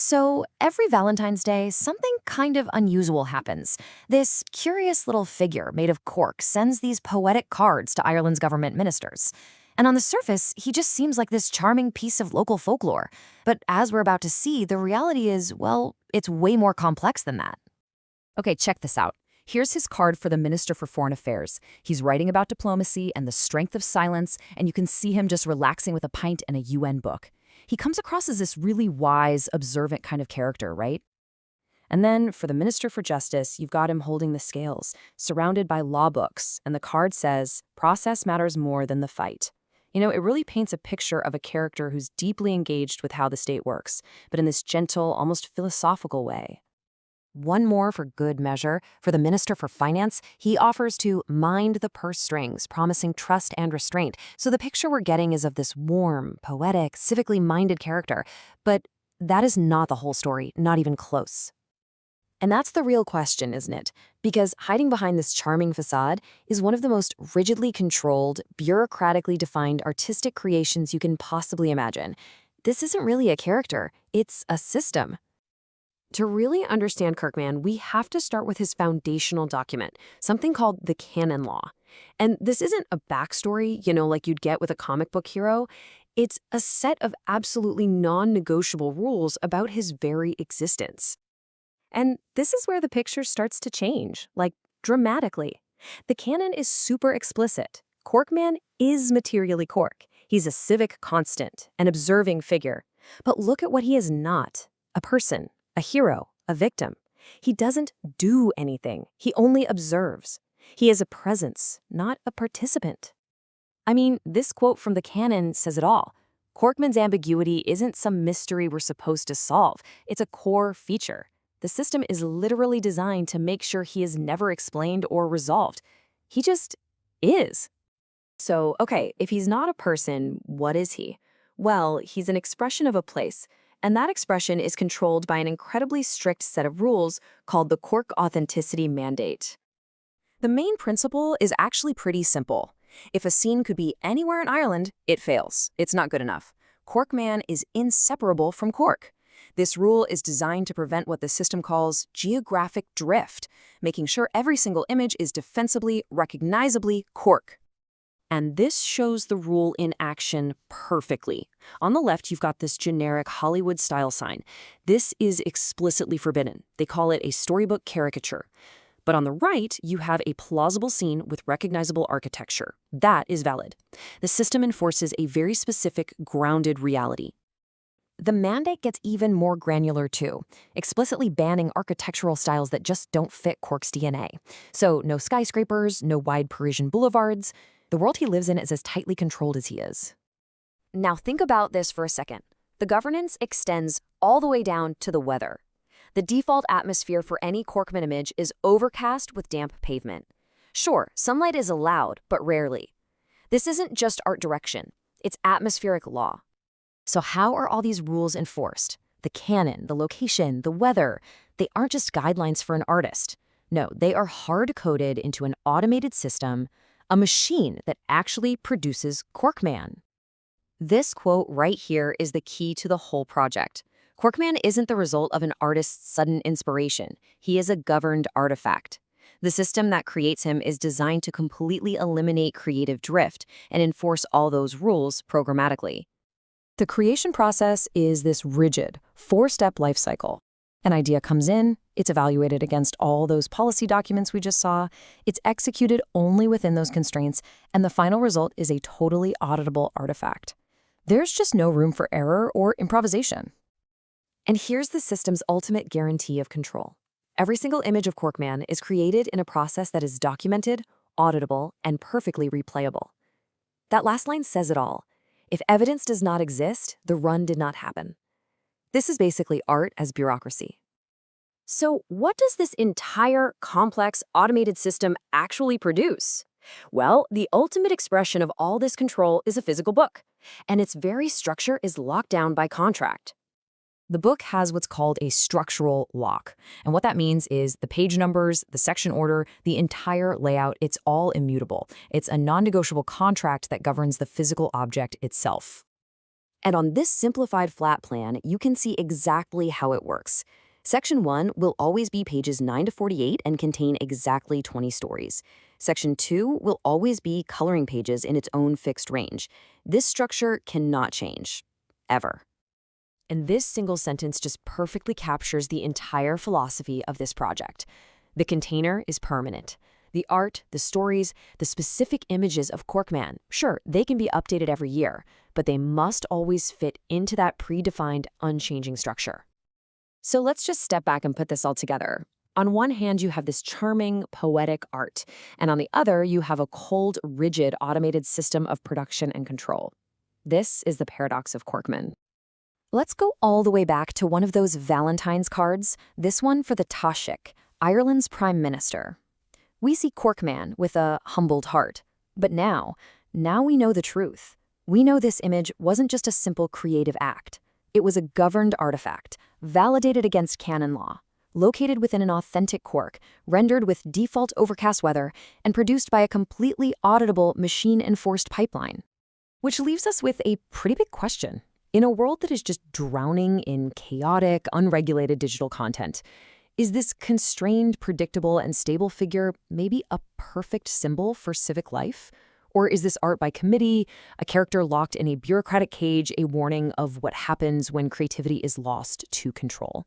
So, every Valentine's Day, something kind of unusual happens. This curious little figure made of cork sends these poetic cards to Ireland's government ministers. And on the surface, he just seems like this charming piece of local folklore. But as we're about to see, the reality is, well, it's way more complex than that. Okay, check this out. Here's his card for the Minister for Foreign Affairs. He's writing about diplomacy and the strength of silence, and you can see him just relaxing with a pint and a UN book. He comes across as this really wise, observant kind of character, right? And then for the Minister for Justice, you've got him holding the scales, surrounded by law books, and the card says, "Process matters more than the fight." It really paints a picture of a character who's deeply engaged with how the state works, but in this gentle, almost philosophical way. One more for good measure. For the Minister for Finance, he offers to mind the purse strings, promising trust and restraint. So the picture we're getting is of this warm, poetic, civically minded character. But that is not the whole story, not even close. And that's the real question, isn't it? Because hiding behind this charming facade is one of the most rigidly controlled, bureaucratically defined artistic creations you can possibly imagine. This isn't really a character, it's a system. To really understand Kirkman, we have to start with his foundational document, something called the Canon Law. And this isn't a backstory, like you'd get with a comic book hero. It's a set of absolutely non-negotiable rules about his very existence. And this is where the picture starts to change, like dramatically. The canon is super explicit. Corkman is materially Cork. He's a civic constant, an observing figure. But look at what he is not: a person, a hero, a victim. He doesn't do anything. He only observes. He is a presence, not a participant. I mean, this quote from the canon says it all. Corkman's ambiguity isn't some mystery we're supposed to solve. It's a core feature. The system is literally designed to make sure he is never explained or resolved. He just is. So, okay, if he's not a person, what is he? Well, he's an expression of a place, and that expression is controlled by an incredibly strict set of rules called the Cork Authenticity Mandate. The main principle is actually pretty simple. If a scene could be anywhere in Ireland, it fails. It's not good enough. Corkman is inseparable from Cork. This rule is designed to prevent what the system calls geographic drift, making sure every single image is defensibly, recognizably Cork. And this shows the rule in action perfectly. On the left, you've got this generic Hollywood-style sign. This is explicitly forbidden. They call it a storybook caricature. But on the right, you have a plausible scene with recognizable architecture. That is valid. The system enforces a very specific, grounded reality. The mandate gets even more granular too, explicitly banning architectural styles that just don't fit Cork's DNA. So no skyscrapers, no wide Parisian boulevards. The world he lives in is as tightly controlled as he is. Now think about this for a second. The governance extends all the way down to the weather. The default atmosphere for any Corkman image is overcast with damp pavement. Sure, sunlight is allowed, but rarely. This isn't just art direction. It's atmospheric law. So how are all these rules enforced? The canon, the location, the weather, they aren't just guidelines for an artist. No, they are hard-coded into an automated system, a machine that actually produces Corkman. This quote right here is the key to the whole project. Corkman isn't the result of an artist's sudden inspiration. He is a governed artifact. The system that creates him is designed to completely eliminate creative drift and enforce all those rules programmatically. The creation process is this rigid, four-step life cycle. An idea comes in, it's evaluated against all those policy documents we just saw, it's executed only within those constraints, and the final result is a totally auditable artifact. There's just no room for error or improvisation. And here's the system's ultimate guarantee of control. Every single image of Corkman is created in a process that is documented, auditable, and perfectly replayable. That last line says it all. If evidence does not exist, the run did not happen. This is basically art as bureaucracy. So what does this entire, complex, automated system actually produce? Well, the ultimate expression of all this control is a physical book, and its very structure is locked down by contract. The book has what's called a structural lock. And what that means is the page numbers, the section order, the entire layout, it's all immutable. It's a non-negotiable contract that governs the physical object itself. And on this simplified flat plan, you can see exactly how it works. Section 1 will always be pages 9 to 48 and contain exactly 20 stories. Section 2 will always be coloring pages in its own fixed range. This structure cannot change, ever. And this single sentence just perfectly captures the entire philosophy of this project. The container is permanent. The art, the stories, the specific images of Corkman, sure, they can be updated every year, but they must always fit into that predefined, unchanging structure. So let's just step back and put this all together. On one hand, you have this charming, poetic art, and on the other, you have a cold, rigid, automated system of production and control. This is the paradox of Corkman. Let's go all the way back to one of those Valentine's cards, this one for the Taoiseach, Ireland's Prime Minister. We see Corkman with a humbled heart. But now we know the truth. We know this image wasn't just a simple creative act. It was a governed artifact, validated against canon law, located within an authentic Cork, rendered with default overcast weather, and produced by a completely auditable, machine-enforced pipeline. Which leaves us with a pretty big question. In a world that is just drowning in chaotic, unregulated digital content, is this constrained, predictable, and stable figure maybe a perfect symbol for civic life? Or is this art by committee, a character locked in a bureaucratic cage, a warning of what happens when creativity is lost to control?